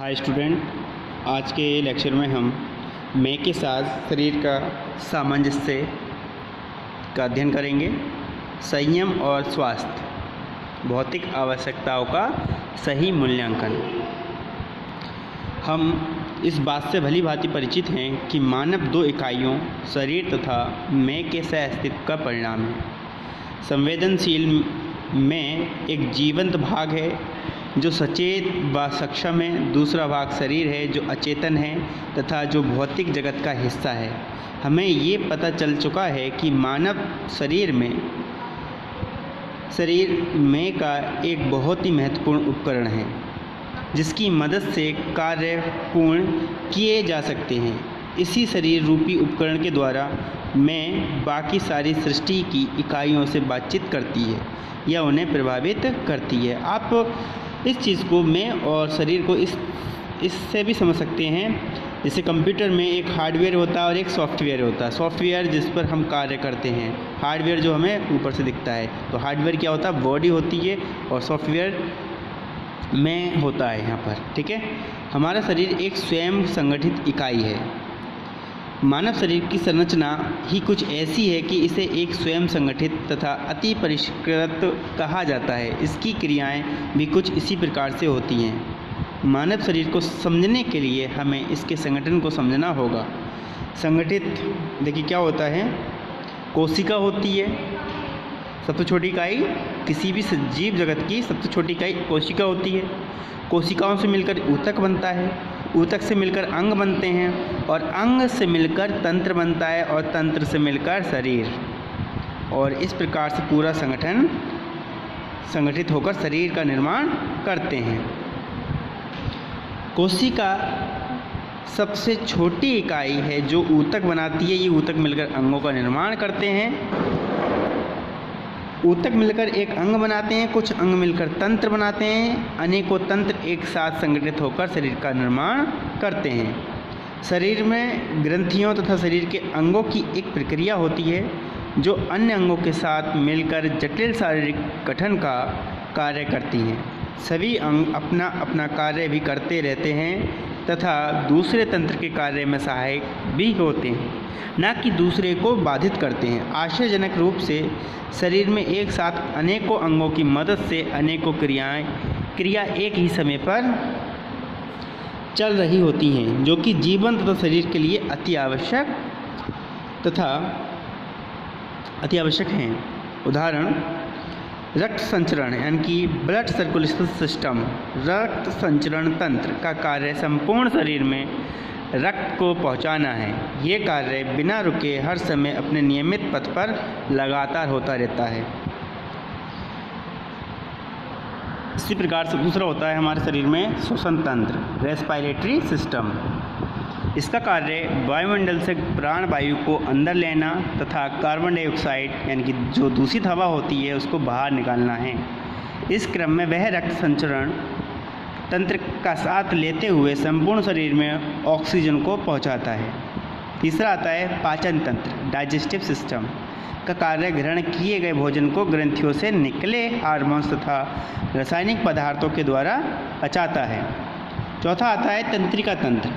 Hi student, आज के lecture में हम मैं के साथ शरीर का सामंजस्य का अध्ययन करेंगे। संयम और स्वास्थ्य, भौतिक आवश्यकताओं का सही मूल्यांकन। हम इस बात से भली भांति परिचित हैं कि मानव दो इकाइयों शरीर तथा मैं के सह-अस्तित्व का परिणाम है। संवेदनशील मैं एक जीवंत भाग है जो सचेत व सक्षम है, दूसरा भाग शरीर है जो अचेतन है तथा जो भौतिक जगत का हिस्सा है। हमें ये पता चल चुका है कि मानव शरीर में का एक बहुत ही महत्वपूर्ण उपकरण है जिसकी मदद से कार्य पूर्ण किए जा सकते हैं। इसी शरीर रूपी उपकरण के द्वारा मैं बाकी सारी सृष्टि की इकाइयों से बातचीत करती है या उन्हें प्रभावित करती है। आप इस चीज़ को मैं और शरीर को इससे भी समझ सकते हैं। जैसे कंप्यूटर में एक हार्डवेयर होता है और एक सॉफ्टवेयर होता है। सॉफ्टवेयर जिस पर हम कार्य करते हैं, हार्डवेयर जो हमें ऊपर से दिखता है। तो हार्डवेयर क्या होता है? बॉडी होती है, और सॉफ्टवेयर में होता है यहाँ पर। ठीक है, हमारा शरीर एक स्वयं संगठित इकाई है। मानव शरीर की संरचना ही कुछ ऐसी है कि इसे एक स्वयं संगठित तथा अति परिष्कृत कहा जाता है। इसकी क्रियाएं भी कुछ इसी प्रकार से होती हैं। मानव शरीर को समझने के लिए हमें इसके संगठन को समझना होगा। संगठित देखिए क्या होता है। कोशिका होती है, सबसे छोटी इकाई किसी भी जीव जगत की सबसे छोटी इकाई कोशिका होती है। कोशिकाओं से मिलकर ऊतक बनता है, ऊतक से मिलकर अंग बनते हैं, और अंग से मिलकर तंत्र बनता है, और तंत्र से मिलकर शरीर। और इस प्रकार से पूरा संगठन संगठित होकर शरीर का निर्माण करते हैं। कोशिका सबसे छोटी इकाई है जो ऊतक बनाती है। ये ऊतक मिलकर अंगों का निर्माण करते हैं। ऊतक मिलकर एक अंग बनाते हैं, कुछ अंग मिलकर तंत्र बनाते हैं, अनेकों तंत्र एक साथ संगठित होकर शरीर का निर्माण करते हैं। शरीर में ग्रंथियों तथा शरीर के अंगों की एक प्रक्रिया होती है जो अन्य अंगों के साथ मिलकर जटिल शारीरिक गठन का कार्य करती हैं। सभी अंग अपना अपना कार्य भी करते रहते हैं तथा दूसरे तंत्र के कार्य में सहायक भी होते हैं, न कि दूसरे को बाधित करते हैं। आश्चर्यजनक रूप से शरीर में एक साथ अनेकों अंगों की मदद से अनेकों क्रिया एक ही समय पर चल रही होती हैं, जो कि जीवन तथा शरीर के लिए अति आवश्यक हैं। उदाहरण, रक्त संचरण यानी कि ब्लड सर्कुलेशन सिस्टम, रक्त संचरण तंत्र का कार्य संपूर्ण शरीर में रक्त को पहुंचाना है। ये कार्य बिना रुके हर समय अपने नियमित पथ पर लगातार होता रहता है। इसी प्रकार से दूसरा होता है हमारे शरीर में श्वसन तंत्र, रेस्पिरेटरी सिस्टम। इसका कार्य वायुमंडल से प्राणवायु को अंदर लेना तथा कार्बन डाइऑक्साइड यानी कि जो दूषित हवा होती है उसको बाहर निकालना है। इस क्रम में वह रक्त संचरण तंत्र का साथ लेते हुए संपूर्ण शरीर में ऑक्सीजन को पहुंचाता है। तीसरा आता है पाचन तंत्र, डाइजेस्टिव सिस्टम का कार्य ग्रहण किए गए भोजन को ग्रंथियों से निकले हार्मोन्स तथा रासायनिक पदार्थों के द्वारा पचाता है। चौथा आता है तंत्रिका तंत्र,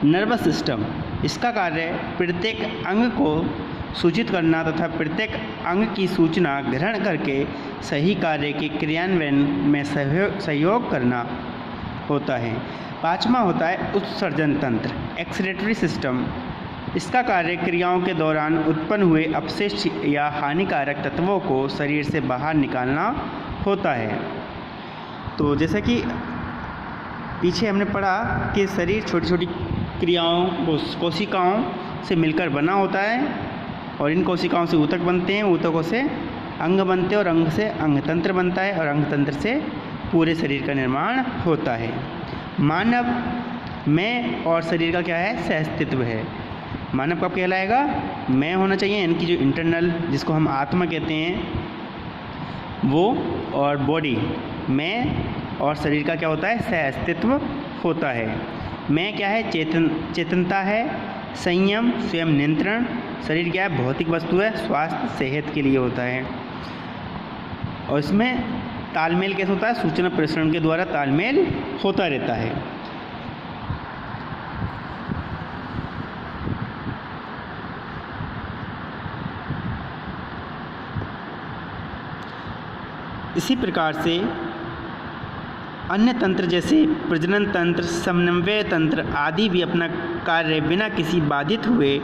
नर्वस सिस्टम। इसका कार्य प्रत्येक अंग को सूचित करना तथा प्रत्येक अंग की सूचना ग्रहण करके सही कार्य के क्रियान्वयन में सहयोग करना होता है। पांचवा होता है उत्सर्जन तंत्र, एक्सक्रीटरी सिस्टम। इसका कार्य क्रियाओं के दौरान उत्पन्न हुए अपशिष्ट या हानिकारक तत्वों को शरीर से बाहर निकालना होता है। तो जैसे कि पीछे हमने पढ़ा कि शरीर छोटी छोटी क्रियाओं कोशिकाओं से मिलकर बना होता है, और इन कोशिकाओं से ऊतक बनते हैं, ऊतकों से अंग बनते हैं, और अंग से अंगतंत्र बनता है, और अंगतंत्र से पूरे शरीर का निर्माण होता है। मानव मैं और शरीर का क्या है? सह-अस्तित्व है। मानव कब कहलाएगा? मैं होना चाहिए, यानी कि जो इंटरनल जिसको हम आत्मा कहते हैं वो, और बॉडी मैं और शरीर का क्या होता है? सह-अस्तित्व होता है। मैं क्या है? चेतनता है। संयम, स्वयं नियंत्रण। शरीर क्या है? भौतिक वस्तु है। स्वास्थ्य सेहत के लिए होता है, और इसमें तालमेल कैसे होता है? सूचना प्रसारण के द्वारा तालमेल होता रहता है। इसी प्रकार से अन्य तंत्र जैसे प्रजनन तंत्र, समन्वय तंत्र आदि भी अपना कार्य बिना किसी बाधित हुए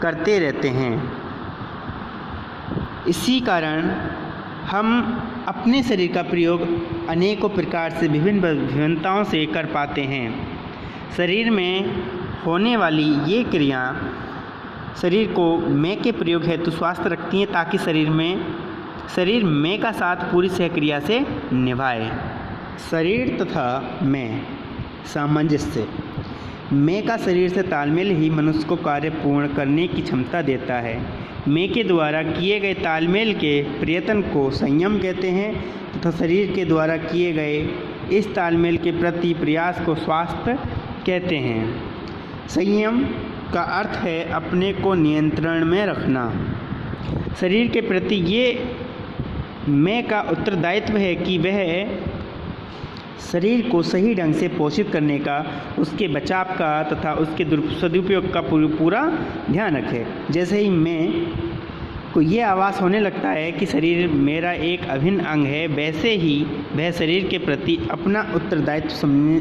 करते रहते हैं। इसी कारण हम अपने शरीर का प्रयोग अनेकों प्रकार से विभिन्न विभिन्नताओं से कर पाते हैं। शरीर में होने वाली ये क्रिया शरीर को मैं के प्रयोग हेतु स्वस्थ रखती हैं ताकि शरीर मैं का साथ पूरी सहक्रिया से निभाए। शरीर तथा मैं सामंजस्य। मैं का शरीर से तालमेल ही मनुष्य को कार्य पूर्ण करने की क्षमता देता है। मैं के द्वारा किए गए तालमेल के प्रयत्न को संयम कहते हैं तथा शरीर के द्वारा किए गए इस तालमेल के प्रति प्रयास को स्वास्थ्य कहते हैं। संयम का अर्थ है अपने को नियंत्रण में रखना। शरीर के प्रति ये मैं का उत्तरदायित्व है कि वह शरीर को सही ढंग से पोषित करने का, उसके बचाव का तथा उसके सदुपयोग का पूरा ध्यान रखे। जैसे ही मैं को ये आभास होने लगता है कि शरीर मेरा एक अभिन्न अंग है, वैसे ही वह शरीर के प्रति अपना उत्तरदायित्व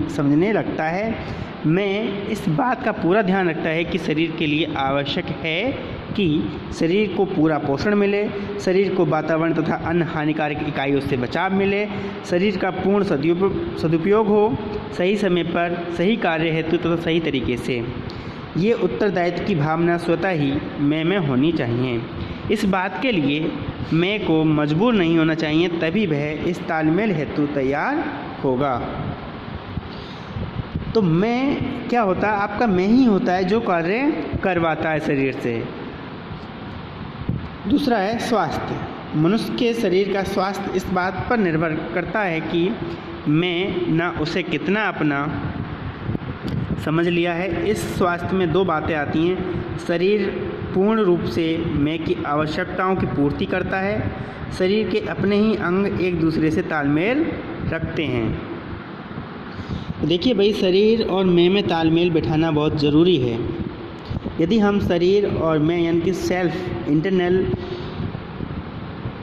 समझने लगता है। मैं इस बात का पूरा ध्यान रखता है कि शरीर के लिए आवश्यक है कि शरीर को पूरा पोषण मिले, शरीर को वातावरण तथा अन्य हानिकारक इकाइयों से बचाव मिले, शरीर का पूर्ण सदुपयोग हो, सही समय पर सही कार्य हेतु तथा सही तरीके से। ये उत्तरदायित्व की भावना स्वतः ही मैं में होनी चाहिए। इस बात के लिए मैं को मजबूर नहीं होना चाहिए, तभी वह इस तालमेल हेतु तैयार होगा। तो मैं क्या होता है? आपका मैं ही होता है जो कार्य करवाता है शरीर से। दूसरा है स्वास्थ्य। मनुष्य के शरीर का स्वास्थ्य इस बात पर निर्भर करता है कि मैं ना उसे कितना अपना समझ लिया है। इस स्वास्थ्य में दो बातें आती हैं। शरीर पूर्ण रूप से मैं की आवश्यकताओं की पूर्ति करता है। शरीर के अपने ही अंग एक दूसरे से तालमेल रखते हैं। देखिए भाई, शरीर और मैं में तालमेल बिठाना बहुत ज़रूरी है। यदि हम शरीर और मैं यानी कि सेल्फ इंटरनल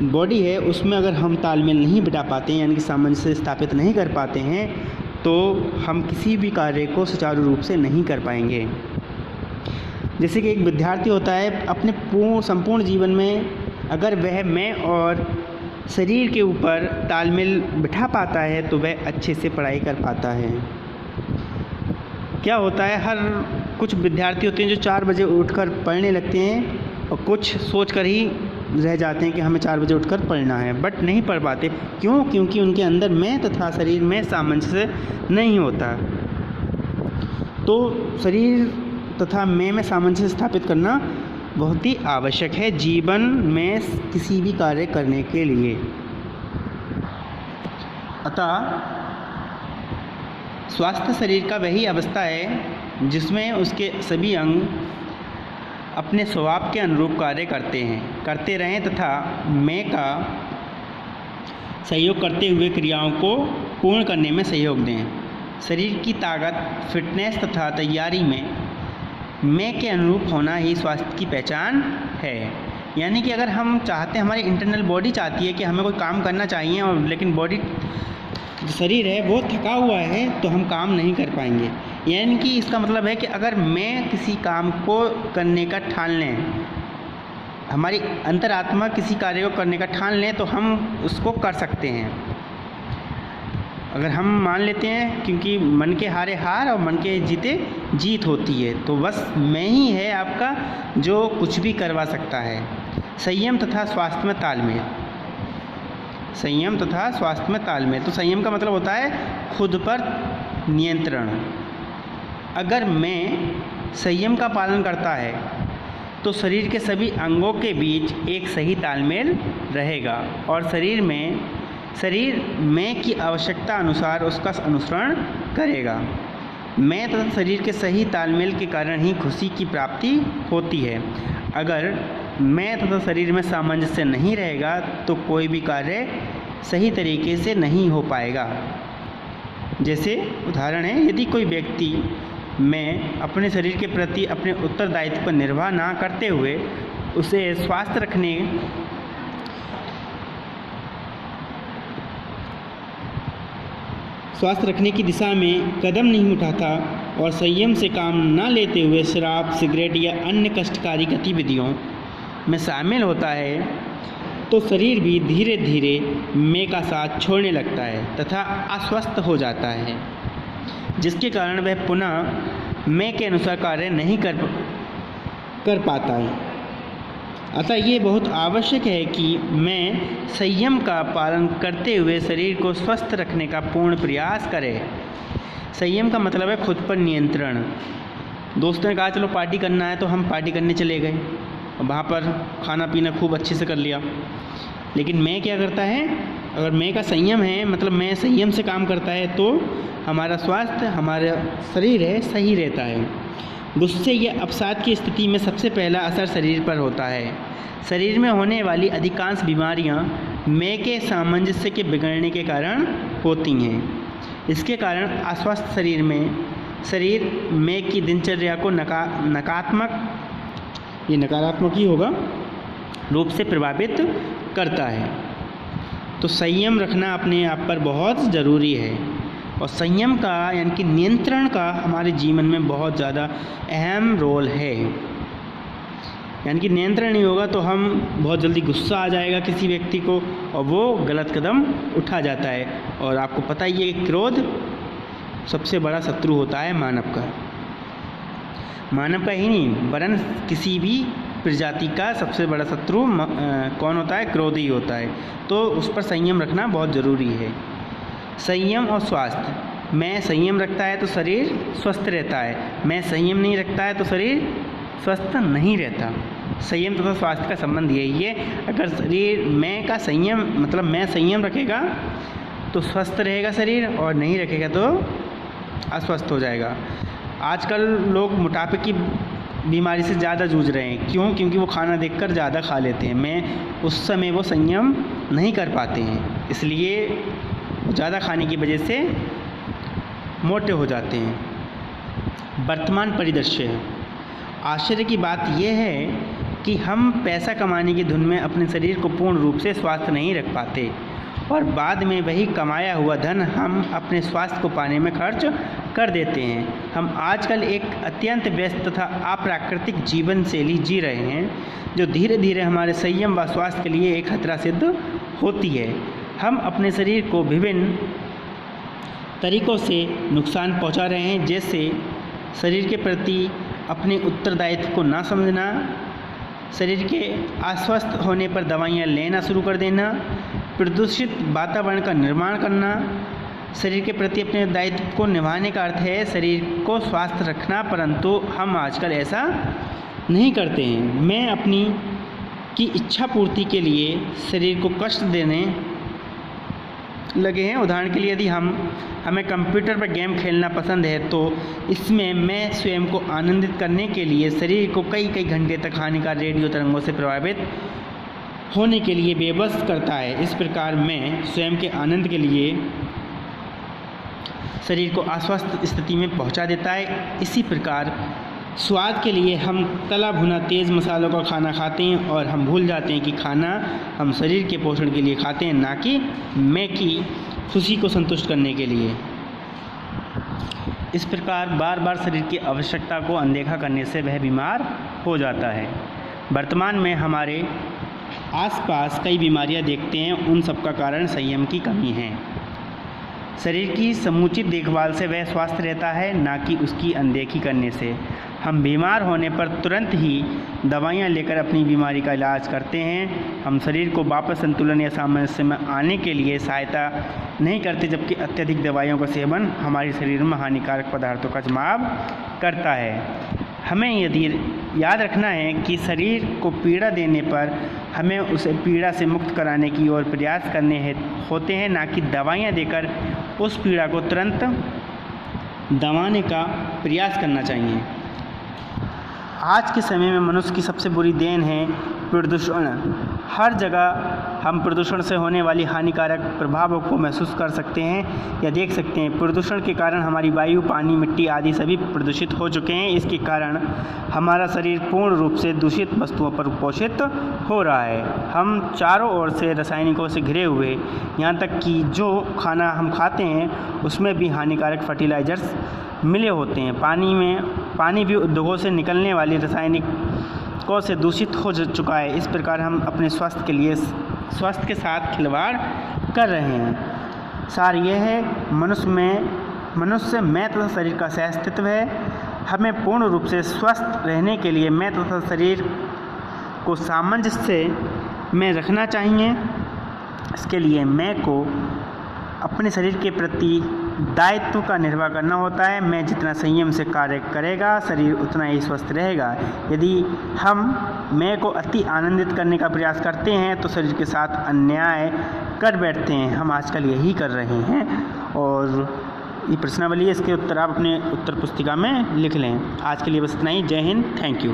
बॉडी है, उसमें अगर हम तालमेल नहीं बिठा पाते हैं यानी कि सामंजस्य स्थापित नहीं कर पाते हैं, तो हम किसी भी कार्य को सुचारू रूप से नहीं कर पाएंगे। जैसे कि एक विद्यार्थी होता है, अपने संपूर्ण जीवन में अगर वह मैं और शरीर के ऊपर तालमेल बिठा पाता है तो वह अच्छे से पढ़ाई कर पाता है। क्या होता है, हर कुछ विद्यार्थी होते हैं जो 4 बजे उठकर पढ़ने लगते हैं और कुछ सोच कर ही रह जाते हैं कि हमें 4 बजे उठकर पढ़ना है, बट नहीं पढ़ पाते। क्यों? क्योंकि उनके अंदर मैं तथा शरीर में सामंजस्य नहीं होता। तो शरीर तथा मैं में सामंजस्य स्थापित करना बहुत ही आवश्यक है जीवन में किसी भी कार्य करने के लिए। अतः स्वास्थ्य शरीर का वही अवस्था है जिसमें उसके सभी अंग अपने स्वभाव के अनुरूप कार्य करते रहें तथा मैं का सहयोग करते हुए क्रियाओं को पूर्ण करने में सहयोग दें। शरीर की ताकत, फिटनेस तथा तैयारी में मैं के अनुरूप होना ही स्वास्थ्य की पहचान है। यानी कि अगर हम चाहते हैं, हमारी इंटरनल बॉडी चाहती है कि हमें कोई काम करना चाहिए और लेकिन बॉडी जो शरीर है वो थका हुआ है तो हम काम नहीं कर पाएंगे। यानी कि इसका मतलब है कि अगर मैं किसी काम को करने का ठान लें, हमारी अंतरात्मा किसी कार्य को करने का ठान लें तो हम उसको कर सकते हैं। अगर हम मान लेते हैं क्योंकि मन के हारे हार और मन के जीते जीत होती है, तो बस मैं ही है आपका जो कुछ भी करवा सकता है। संयम तथा स्वास्थ्य में तालमेल। संयम तथा स्वास्थ्य में तालमेल। तो संयम का मतलब होता है खुद पर नियंत्रण। अगर मैं संयम का पालन करता है तो शरीर के सभी अंगों के बीच एक सही तालमेल रहेगा और शरीर मैं की आवश्यकता अनुसार उसका अनुसरण करेगा। मैं तथा शरीर के सही तालमेल के कारण ही खुशी की प्राप्ति होती है। अगर मैं तथा शरीर में सामंजस्य नहीं रहेगा तो कोई भी कार्य सही तरीके से नहीं हो पाएगा। जैसे उदाहरण है, यदि कोई व्यक्ति मैं अपने शरीर के प्रति अपने उत्तरदायित्व पर निर्वाह ना करते हुए उसे स्वस्थ रखने स्वास्थ्य रखने की दिशा में कदम नहीं उठाता और संयम से काम न लेते हुए शराब, सिगरेट या अन्य कष्टकारी गतिविधियों में शामिल होता है तो शरीर भी धीरे धीरे मैं का साथ छोड़ने लगता है तथा अस्वस्थ हो जाता है, जिसके कारण वह पुनः मैं के अनुसार कार्य नहीं कर पाता है। अतः ये बहुत आवश्यक है कि मैं संयम का पालन करते हुए शरीर को स्वस्थ रखने का पूर्ण प्रयास करे। संयम का मतलब है खुद पर नियंत्रण। दोस्तों ने कहा चलो पार्टी करना है तो हम पार्टी करने चले गए, वहाँ पर खाना पीना खूब अच्छे से कर लिया, लेकिन मैं क्या करता है, अगर मैं का संयम है मतलब मैं संयम से काम करता है तो हमारा स्वास्थ्य, हमारा शरीर है सही रहता है। गुस्से या अवसाद की स्थिति में सबसे पहला असर शरीर पर होता है। शरीर में होने वाली अधिकांश बीमारियां मैं के सामंजस्य के बिगड़ने के कारण होती हैं। इसके कारण अस्वस्थ शरीर मैं की दिनचर्या को नकारात्मक ही होगा रूप से प्रभावित करता है। तो संयम रखना अपने आप पर बहुत ज़रूरी है और संयम का यानी कि नियंत्रण का हमारे जीवन में बहुत ज़्यादा अहम रोल है। यानी कि नियंत्रण नहीं होगा तो हम बहुत जल्दी गुस्सा आ जाएगा किसी व्यक्ति को और वो गलत कदम उठा जाता है। और आपको पता ही है कि क्रोध सबसे बड़ा शत्रु होता है मानव का ही नहीं वरन किसी भी प्रजाति का सबसे बड़ा शत्रु कौन होता है, क्रोध ही होता है। तो उस पर संयम रखना बहुत ज़रूरी है। संयम और स्वास्थ्य, मैं संयम रखता है तो शरीर स्वस्थ रहता है, मैं संयम नहीं रखता है तो शरीर स्वस्थ नहीं रहता। संयम तथा स्वास्थ्य का संबंध यही है। अगर शरीर मैं का संयम मतलब मैं संयम रखेगा तो स्वस्थ रहेगा शरीर और नहीं रखेगा तो अस्वस्थ हो जाएगा। आजकल लोग मोटापे की बीमारी से ज़्यादा जूझ रहे हैं। क्यों? क्योंकि वो खाना देखकर ज़्यादा खा लेते हैं, मैं उस समय वो संयम नहीं कर पाते हैं, इसलिए ज़्यादा खाने की वजह से मोटे हो जाते हैं। वर्तमान परिदृश्य, आश्चर्य की बात यह है कि हम पैसा कमाने की धुन में अपने शरीर को पूर्ण रूप से स्वस्थ नहीं रख पाते और बाद में वही कमाया हुआ धन हम अपने स्वास्थ्य को पाने में खर्च कर देते हैं। हम आजकल एक अत्यंत व्यस्त तथा अप्राकृतिक जीवन शैली जी रहे हैं जो धीरे धीरे हमारे संयम व स्वास्थ्य के लिए एक खतरा सिद्ध होती है। हम अपने शरीर को विभिन्न तरीक़ों से नुकसान पहुंचा रहे हैं, जैसे शरीर के प्रति अपने उत्तरदायित्व को ना समझना, शरीर के अस्वस्थ होने पर दवाइयाँ लेना शुरू कर देना, प्रदूषित वातावरण का निर्माण करना। शरीर के प्रति अपने दायित्व को निभाने का अर्थ है शरीर को स्वस्थ रखना, परंतु हम आजकल ऐसा नहीं करते हैं। मैं अपनी की इच्छा पूर्ति के लिए शरीर को कष्ट देने लगे हैं। उदाहरण के लिए यदि हमें कंप्यूटर पर गेम खेलना पसंद है तो इसमें मैं स्वयं को आनंदित करने के लिए शरीर को कई घंटे तक हानिकारक रेडियो तरंगों से प्रभावित होने के लिए बेबस करता है। इस प्रकार मैं स्वयं के आनंद के लिए शरीर को अस्वस्थ स्थिति में पहुंचा देता है। इसी प्रकार स्वाद के लिए हम तला भुना तेज़ मसालों का खाना खाते हैं और हम भूल जाते हैं कि खाना हम शरीर के पोषण के लिए खाते हैं, ना कि मैं की खुशी को संतुष्ट करने के लिए। इस प्रकार बार बार शरीर की आवश्यकता को अनदेखा करने से वह बीमार हो जाता है। वर्तमान में हमारे आसपास कई बीमारियां देखते हैं, उन सब का कारण संयम की कमी है। शरीर की समुचित देखभाल से वह स्वस्थ रहता है, ना कि उसकी अनदेखी करने से। हम बीमार होने पर तुरंत ही दवाइयाँ लेकर अपनी बीमारी का इलाज करते हैं। हम शरीर को वापस संतुलन या सामंजस्य में आने के लिए सहायता नहीं करते, जबकि अत्यधिक दवाइयों का सेवन हमारे शरीर में हानिकारक पदार्थों का जमाव करता है। हमें यदि याद रखना है कि शरीर को पीड़ा देने पर हमें उसे पीड़ा से मुक्त कराने की ओर प्रयास करने होते हैं, ना कि दवाइयाँ देकर उस पीड़ा को तुरंत दबाने का प्रयास करना चाहिए। आज के समय में मनुष्य की सबसे बुरी देन है प्रदूषण। हर जगह हम प्रदूषण से होने वाली हानिकारक प्रभावों को महसूस कर सकते हैं या देख सकते हैं। प्रदूषण के कारण हमारी वायु, पानी, मिट्टी आदि सभी प्रदूषित हो चुके हैं। इसके कारण हमारा शरीर पूर्ण रूप से दूषित वस्तुओं पर पोषित हो रहा है। हम चारों ओर से रासायनिकों से घिरे हुए, यहाँ तक कि जो खाना हम खाते हैं उसमें भी हानिकारक फर्टिलाइजर्स मिले होते हैं। पानी भी उद्योगों से निकलने वाली रासायनिकों से दूषित हो चुका है। इस प्रकार हम अपने स्वास्थ्य के साथ खिलवाड़ कर रहे हैं। सार यह है, मनुष्य मैं तथा शरीर का सह-अस्तित्व है। हमें पूर्ण रूप से स्वस्थ रहने के लिए मैं तथा शरीर को सामंजस्य में रखना चाहिए। इसके लिए मैं को अपने शरीर के प्रति दायित्व का निर्वाह करना होता है। मैं जितना संयम से कार्य करेगा, शरीर उतना ही स्वस्थ रहेगा। यदि हम मैं को अति आनंदित करने का प्रयास करते हैं तो शरीर के साथ अन्याय कर बैठते हैं। हम आजकल यही कर रहे हैं। और ये प्रश्नावली है, इसके उत्तर आप अपने उत्तर पुस्तिका में लिख लें। आज के लिए बस इतना ही। जय हिंद, थैंक यू।